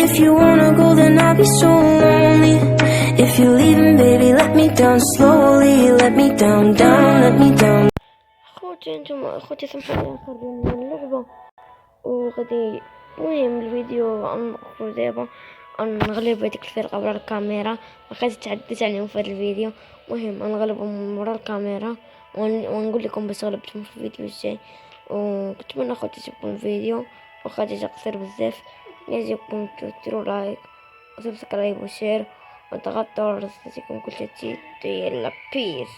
if you wanna go, then I'll be so lonely. If you're leaving, baby, let me down slowly. Let me down, down, let me down. اخوتي سامحوني اخر من اللعبة وغادي. المهم الفيديو غنوقفو دابا، غنغلب هاديك الفرقة ورا الكاميرا، مبقيتش تعديت عليهم في هاد الفيديو. المهم غنغلبهم ورا الكاميرا ونقول لكم باش غلبتهم في الفيديو الجاي. وكنتمنى اخوتي تعجبكم الفيديو، واخا جا قصير بزاف. يعجبكم ديروا لايك وسبسكرايب وشير وضغطوا على الجرس، كل شيء. يلا بيس.